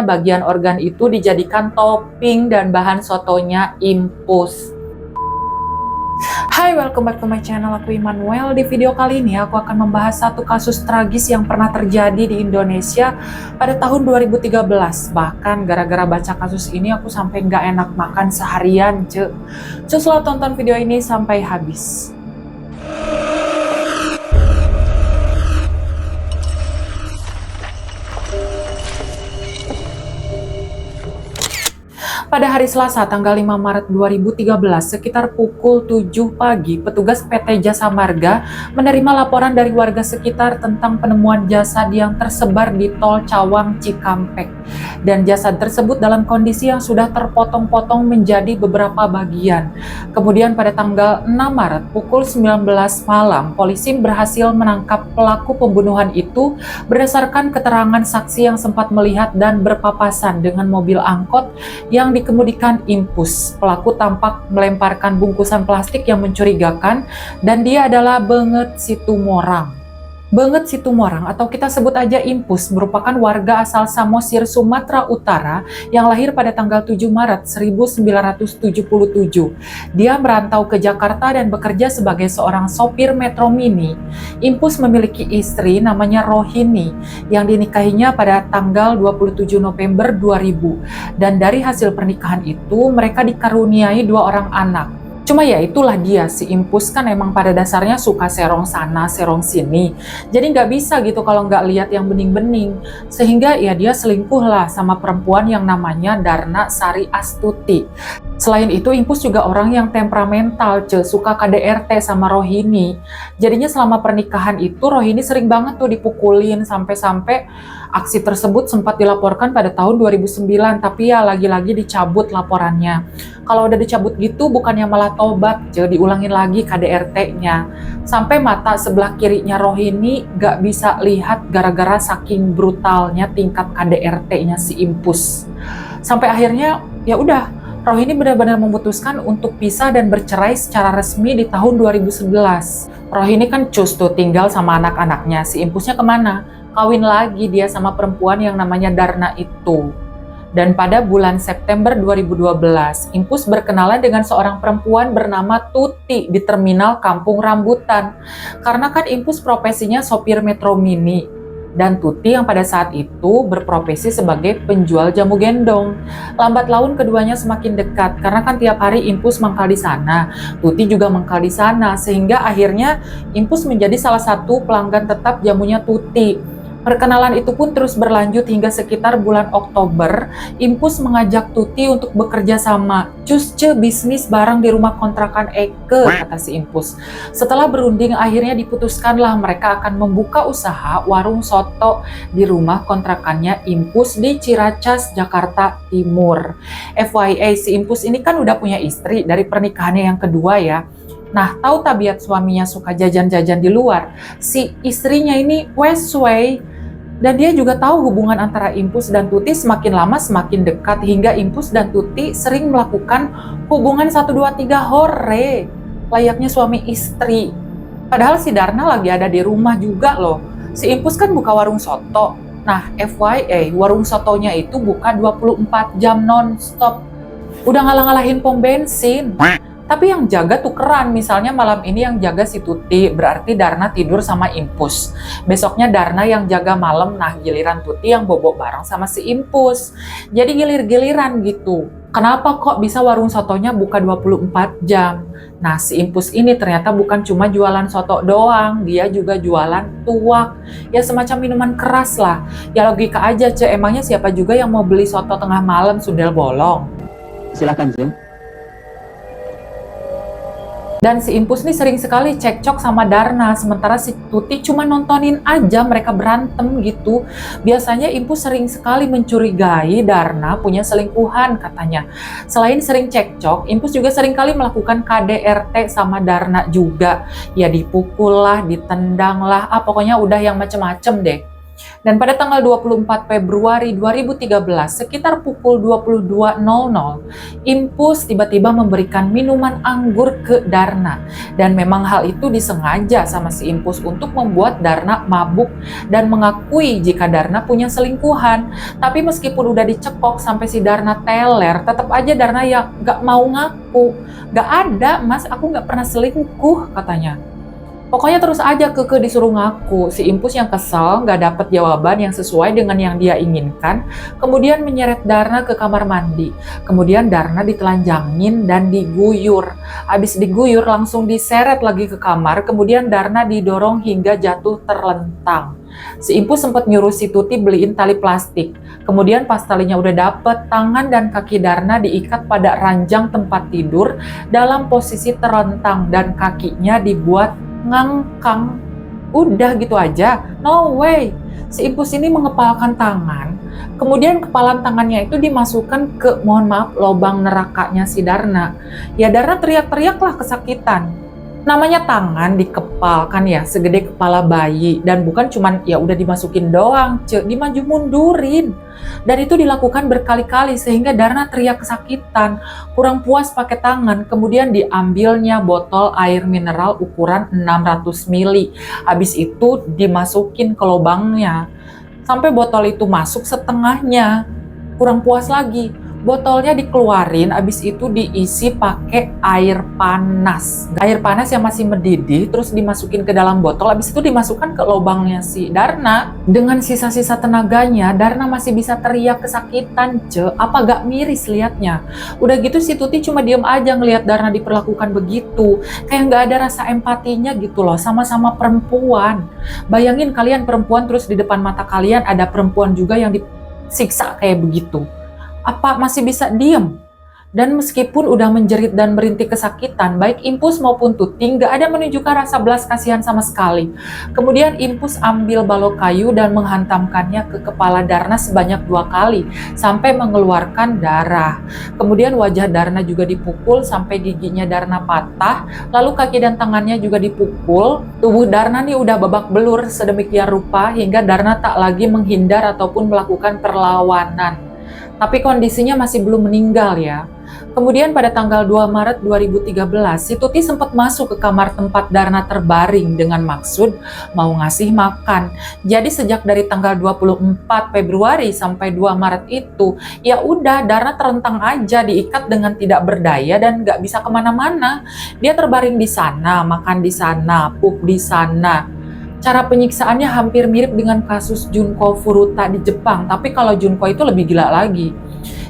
bagian organ itu dijadikan topping dan bahan sotonya Impus. Hai, welcome back to my channel, aku Immanuel. Di video kali ini aku akan membahas satu kasus tragis yang pernah terjadi di Indonesia pada tahun 2013. Bahkan gara-gara baca kasus ini aku sampai nggak enak makan seharian, ce. Selalu tonton video ini sampai habis. Pada hari Selasa tanggal 5 Maret 2013 sekitar pukul 7 pagi, petugas PT Jasa Marga menerima laporan dari warga sekitar tentang penemuan jasad yang tersebar di Tol Cawang Cikampek. Dan jasad tersebut dalam kondisi yang sudah terpotong-potong menjadi beberapa bagian. Kemudian pada tanggal 6 Maret pukul 19 malam, polisi berhasil menangkap pelaku pembunuhan itu berdasarkan keterangan saksi yang sempat melihat dan berpapasan dengan mobil angkot yang dikemudikan Impus. Pelaku tampak melemparkan bungkusan plastik yang mencurigakan dan dia adalah Beungeut Situmorang. Beungeut Situmorang atau kita sebut aja Impus merupakan warga asal Samosir, Sumatera Utara yang lahir pada tanggal 7 Maret 1977. Dia merantau ke Jakarta dan bekerja sebagai seorang sopir Metro Mini. Impus memiliki istri namanya Rohini yang dinikahinya pada tanggal 27 November 2000. Dan dari hasil pernikahan itu mereka dikaruniai 2 orang anak. Cuma ya itulah dia, si Impus kan emang pada dasarnya suka serong sana, serong sini. Jadi nggak bisa gitu kalau nggak lihat yang bening-bening. Sehingga ya dia selingkuh lah sama perempuan yang namanya Darna Sari Astuti. Selain itu, Impus juga orang yang temperamental, suka KDRT sama Rohini. Jadinya selama pernikahan itu, Rohini sering banget tuh dipukulin, sampai-sampai aksi tersebut sempat dilaporkan pada tahun 2009, tapi ya lagi-lagi dicabut laporannya. Kalau udah dicabut gitu, bukannya malah tobat, diulangin lagi KDRT-nya. Sampai mata sebelah kirinya Rohini gak bisa lihat gara-gara saking brutalnya tingkat KDRT-nya si Impus. Sampai akhirnya, ya udah, Rohini benar-benar memutuskan untuk pisah dan bercerai secara resmi di tahun 2011. Rohini kan cus tuh tinggal sama anak-anaknya, si Impusnya kemana? Kawin lagi dia sama perempuan yang namanya Darna itu. Dan pada bulan September 2012, Impus berkenalan dengan seorang perempuan bernama Tuti di terminal Kampung Rambutan. Karena kan Impus profesinya sopir Metro Mini. Dan Tuti yang pada saat itu berprofesi sebagai penjual jamu gendong. Lambat laun keduanya semakin dekat karena kan tiap hari Impus mangkal di sana, Tuti juga mangkal di sana, sehingga akhirnya Impus menjadi salah satu pelanggan tetap jamunya Tuti. Perkenalan itu pun terus berlanjut hingga sekitar bulan Oktober, Impus mengajak Tuti untuk bekerja sama. Cusce bisnis bareng di rumah kontrakan Eke, kata si Impus. Setelah berunding, akhirnya diputuskanlah mereka akan membuka usaha warung soto di rumah kontrakannya Impus di Ciracas, Jakarta Timur. FYI, si Impus ini kan udah punya istri dari pernikahannya yang kedua ya. Nah, tahu tabiat suaminya suka jajan-jajan di luar. Si istrinya ini westway. Dan dia juga tahu hubungan antara Impus dan Tuti semakin lama semakin dekat hingga Impus dan Tuti sering melakukan hubungan 1, 2, 3 hore. Layaknya suami istri. Padahal si Darna lagi ada di rumah juga loh. Si Impus kan buka warung soto. Nah, FYI, warung sotonya itu buka 24 jam non-stop. Udah ngalah-ngalahin pom bensin. Tapi yang jaga tukeran, misalnya malam ini yang jaga si Tuti, berarti Darna tidur sama Impus. Besoknya Darna yang jaga malam, nah giliran Tuti yang bobok bareng sama si Impus. Jadi gilir-giliran gitu. Kenapa kok bisa warung sotonya buka 24 jam? Nah, si Impus ini ternyata bukan cuma jualan soto doang, dia juga jualan tuak. Ya semacam minuman keras lah. Ya logika aja, emangnya siapa juga yang mau beli soto tengah malam sundel bolong? Silakan, Ce. Dan si Impus nih sering sekali cekcok sama Darna, sementara si Tuti cuma nontonin aja mereka berantem gitu. Biasanya Impus sering sekali mencurigai Darna punya selingkuhan katanya. Selain sering cekcok, Impus juga sering kali melakukan KDRT sama Darna juga. Ya dipukul lah, ditendang lah, pokoknya udah yang macem-macem deh. Dan pada tanggal 24 Februari 2013, sekitar pukul 22.00, Impus tiba-tiba memberikan minuman anggur ke Darna. Dan memang hal itu disengaja sama si Impus untuk membuat Darna mabuk dan mengakui jika Darna punya selingkuhan. Tapi meskipun udah dicekok sampai si Darna teler, tetap aja Darna ya gak mau ngaku. Gak ada mas, aku gak pernah selingkuh katanya. Pokoknya terus aja keke disuruh ngaku. Si Impus yang kesel gak dapet jawaban yang sesuai dengan yang dia inginkan, kemudian menyeret Darna ke kamar mandi. Kemudian Darna ditelanjangin dan diguyur. Abis diguyur langsung diseret lagi ke kamar, kemudian Darna didorong hingga jatuh terlentang. Si Impus sempat nyuruh si Tuti beliin tali plastik. Kemudian pas talinya udah dapet, tangan dan kaki Darna diikat pada ranjang tempat tidur dalam posisi terlentang dan kakinya dibuat ngangkang. Udah gitu aja? No way. Si Impus ini mengepalkan tangan, kemudian kepalan tangannya itu dimasukkan ke, mohon maaf, lubang nerakanya si Darna. Ya Darna teriak-teriak lah kesakitan. Namanya tangan dikepal kan ya, segede kepala bayi, dan bukan cuman ya udah dimasukin doang, dimaju mundurin. Dan itu dilakukan berkali-kali sehingga Darna teriak kesakitan. Kurang puas pakai tangan, kemudian diambilnya botol air mineral ukuran 600 ml. Habis itu dimasukin ke lubangnya sampai botol itu masuk setengahnya. Kurang puas lagi, botolnya dikeluarin, abis itu diisi pakai air panas. Air panas yang masih mendidih, terus dimasukin ke dalam botol, abis itu dimasukkan ke lubangnya si Darna. Dengan sisa-sisa tenaganya, Darna masih bisa teriak kesakitan, apa gak miris liatnya. Udah gitu si Tuti cuma diem aja ngelihat Darna diperlakukan begitu. Kayak gak ada rasa empatinya gitu loh, sama-sama perempuan. Bayangin kalian perempuan, terus di depan mata kalian ada perempuan juga yang disiksa kayak begitu. Apa masih bisa diem? Dan meskipun udah menjerit dan merintih kesakitan, baik Impus maupun Tuti nggak ada menunjukkan rasa belas kasihan sama sekali. Kemudian Impus ambil balok kayu dan menghantamkannya ke kepala Darna sebanyak 2 kali sampai mengeluarkan darah. Kemudian wajah Darna juga dipukul sampai giginya Darna patah, lalu kaki dan tangannya juga dipukul. Tubuh Darna nih udah babak belur sedemikian rupa hingga Darna tak lagi menghindar ataupun melakukan perlawanan. Tapi kondisinya masih belum meninggal ya. Kemudian pada tanggal 2 Maret 2013, si Tuti sempat masuk ke kamar tempat Darna terbaring dengan maksud mau ngasih makan. Jadi sejak dari tanggal 24 Februari sampai 2 Maret itu, ya udah Darna terentang aja, diikat dengan tidak berdaya dan nggak bisa kemana-mana. Dia terbaring di sana, makan di sana, pup di sana. Cara penyiksaannya hampir mirip dengan kasus Junko Furuta di Jepang, tapi kalau Junko itu lebih gila lagi.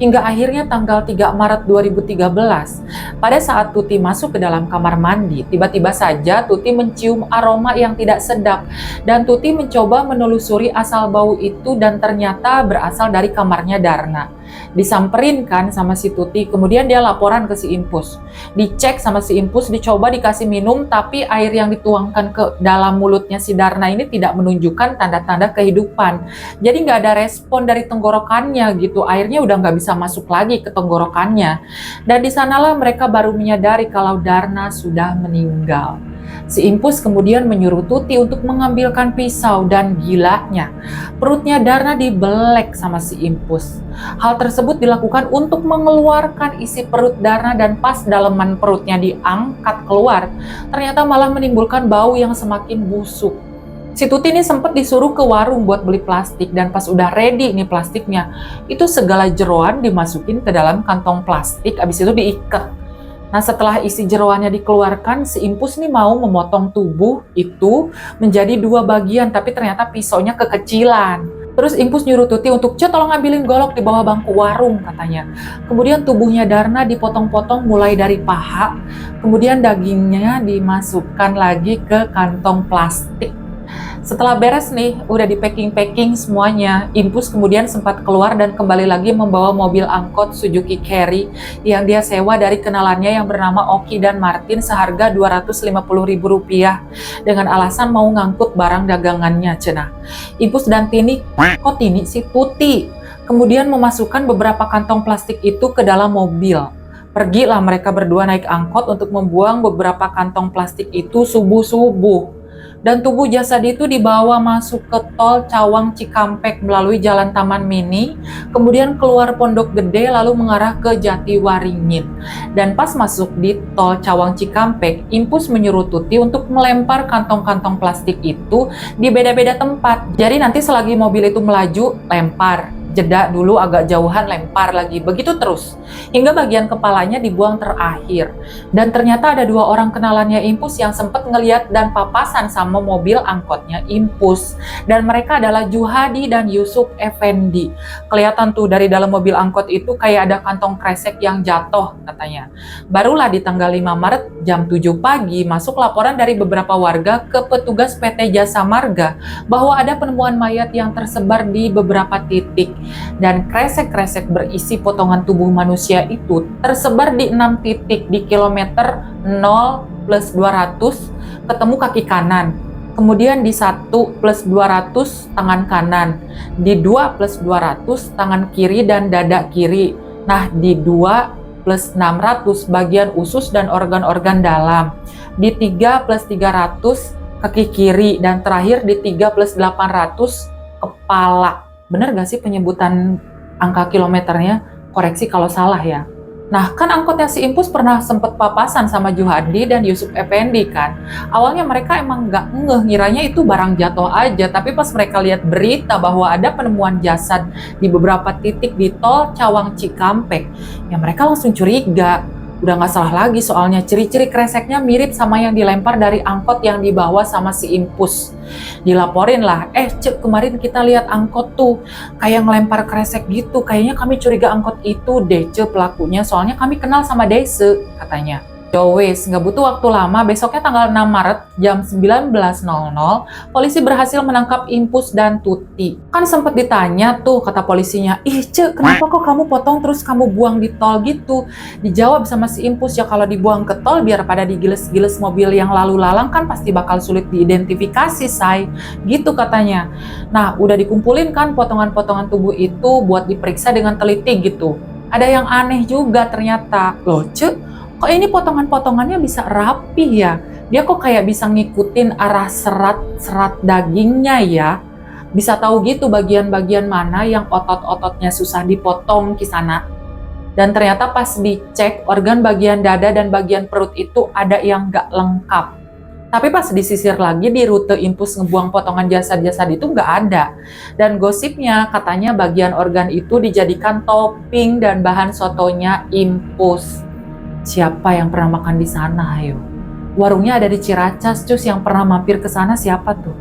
Hingga akhirnya tanggal 3 Maret 2013, pada saat Tuti masuk ke dalam kamar mandi, tiba-tiba saja Tuti mencium aroma yang tidak sedap, dan Tuti mencoba menelusuri asal bau itu dan ternyata berasal dari kamarnya Darna. Disamperin kan sama si Tuti, kemudian dia laporan ke si Impus. Dicek sama si Impus, dicoba dikasih minum, tapi air yang dituangkan ke dalam mulutnya si Darna ini tidak menunjukkan tanda-tanda kehidupan. Jadi nggak ada respon dari tenggorokannya gitu, airnya udah nggak bisa masuk lagi ke tenggorokannya. Dan di sanalah mereka baru menyadari kalau Darna sudah meninggal. Si Impus kemudian menyuruh Tuti untuk mengambilkan pisau dan gilanya, perutnya Darna dibelek sama si Impus. Hal tersebut dilakukan untuk mengeluarkan isi perut Darna dan pas daleman perutnya diangkat keluar, ternyata malah menimbulkan bau yang semakin busuk. Si Tuti ini sempat disuruh ke warung buat beli plastik, dan pas udah ready nih plastiknya, itu segala jeroan dimasukin ke dalam kantong plastik, abis itu diikat. Nah setelah isi jeroannya dikeluarkan, si Impus nih mau memotong tubuh itu menjadi 2 bagian, tapi ternyata pisaunya kekecilan. Terus Impus nyuruh Tuti untuk, tolong ambilin golok di bawah bangku warung katanya. Kemudian tubuhnya Darna dipotong-potong mulai dari paha, kemudian dagingnya dimasukkan lagi ke kantong plastik. Setelah beres nih, udah di packing semuanya, Impus kemudian sempat keluar dan kembali lagi membawa mobil angkot Suzuki Carry yang dia sewa dari kenalannya yang bernama Oki dan Martin seharga Rp250.000 dengan alasan mau ngangkut barang dagangannya cenah. Impus dan Tini, kok Tini si Tuti, kemudian memasukkan beberapa kantong plastik itu ke dalam mobil. Pergilah mereka berdua naik angkot untuk membuang beberapa kantong plastik itu subuh-subuh. dan tubuh jasad itu dibawa masuk ke tol Cawang Cikampek melalui Jalan Taman Mini, kemudian keluar Pondok Gede lalu mengarah ke Jatiwaringin. Dan pas masuk di tol Cawang Cikampek, Impus menyuruh Tuti untuk melempar kantong-kantong plastik itu di beda-beda tempat. Jadi nanti selagi mobil itu melaju, lempar. Jeda dulu agak jauhan, lempar lagi, begitu terus hingga bagian kepalanya dibuang terakhir. Dan ternyata ada 2 orang kenalannya Impus yang sempat ngeliat dan papasan sama mobil angkotnya Impus, dan mereka adalah Juhadi dan Yusuf Effendi. Kelihatan tuh dari dalam mobil angkot itu kayak ada kantong kresek yang jatuh katanya. Barulah di tanggal 5 Maret jam 7 pagi masuk laporan dari beberapa warga ke petugas PT Jasa Marga bahwa ada penemuan mayat yang tersebar di beberapa titik. Dan kresek-kresek berisi potongan tubuh manusia itu tersebar di 6 titik di kilometer 0+200 ketemu kaki kanan, kemudian di 1+200 tangan kanan, di 2+200 tangan kiri dan dada kiri, nah di 2+600 bagian usus dan organ-organ dalam, di 3+300 kaki kiri, dan terakhir di 3+800 kepala. Bener gak sih penyebutan angka kilometernya? Koreksi kalau salah ya. Nah, kan angkotnya si Impus pernah sempet papasan sama Juhadi dan Yusuf Effendi kan. Awalnya mereka emang nggak ngeh, ngiranya itu barang jatuh aja. Tapi pas mereka lihat berita bahwa ada penemuan jasad di beberapa titik di tol Cawang Cikampek, ya mereka langsung curiga. Udah nggak salah lagi soalnya ciri-ciri kreseknya mirip sama yang dilempar dari angkot yang dibawa sama si Impus. Dilaporin lah, Cek, kemarin kita lihat angkot tuh kayak ngelempar kresek gitu, kayaknya kami curiga angkot itu deh Cek pelakunya, soalnya kami kenal sama Dese katanya. Yowes, nggak butuh waktu lama, besoknya tanggal 6 Maret jam 19.00, polisi berhasil menangkap Impus dan Tuti. Kan sempat ditanya tuh, kata polisinya, ih Cek, kenapa kok kamu potong terus kamu buang di tol gitu? Dijawab sama si Impus, ya kalau dibuang ke tol biar pada digiles-giles mobil yang lalu lalang kan pasti bakal sulit diidentifikasi, say. Gitu katanya. Nah, udah dikumpulin kan potongan-potongan tubuh itu buat diperiksa dengan teliti gitu. Ada yang aneh juga ternyata. Loh Cek, kok ini potongan-potongannya bisa rapi ya? Dia kok kayak bisa ngikutin arah serat-serat dagingnya ya? Bisa tahu gitu bagian-bagian mana yang otot-ototnya susah dipotong kisana. Dan ternyata pas dicek, organ bagian dada dan bagian perut itu ada yang nggak lengkap. Tapi pas disisir lagi di rute Impus ngebuang potongan jasad-jasad itu nggak ada. Dan gosipnya katanya bagian organ itu dijadikan topping dan bahan sotonya Impus. Siapa yang pernah makan di sana, ayo? Warungnya ada di Ciracas, cus, yang pernah mampir ke sana siapa tuh?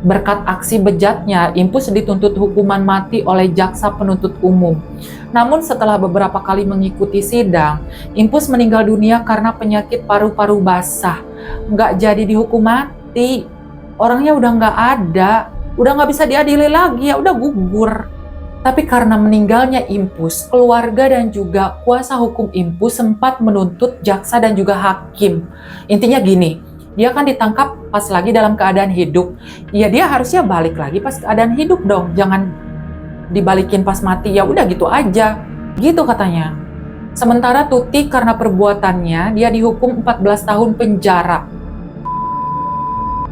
Berkat aksi bejatnya, Impus dituntut hukuman mati oleh jaksa penuntut umum. Namun setelah beberapa kali mengikuti sidang, Impus meninggal dunia karena penyakit paru-paru basah. Nggak jadi dihukum mati. Orangnya udah nggak ada, udah nggak bisa diadili lagi, ya udah gugur. Tapi karena meninggalnya Impus, keluarga dan juga kuasa hukum Impus sempat menuntut jaksa dan juga hakim. Intinya gini, dia kan ditangkap pas lagi dalam keadaan hidup. Ya dia harusnya balik lagi pas keadaan hidup dong, jangan dibalikin pas mati, ya udah gitu aja. Gitu katanya. Sementara Tuti karena perbuatannya, dia dihukum 14 tahun penjara.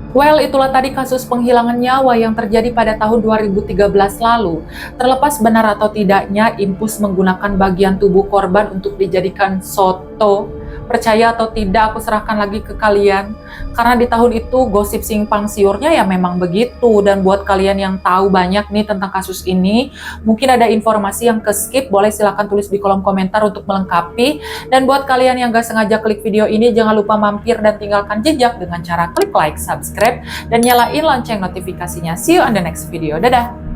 Well, itulah tadi kasus penghilangan nyawa yang terjadi pada tahun 2013 lalu. Terlepas benar atau tidaknya Impus menggunakan bagian tubuh korban untuk dijadikan soto, percaya atau tidak aku serahkan lagi ke kalian. Karena di tahun itu gosip simpang siurnya ya memang begitu. Dan buat kalian yang tahu banyak nih tentang kasus ini, mungkin ada informasi yang ke-skip, boleh silahkan tulis di kolom komentar untuk melengkapi. Dan buat kalian yang gak sengaja klik video ini, jangan lupa mampir dan tinggalkan jejak dengan cara klik like, subscribe, dan nyalain lonceng notifikasinya. See you on the next video. Dadah!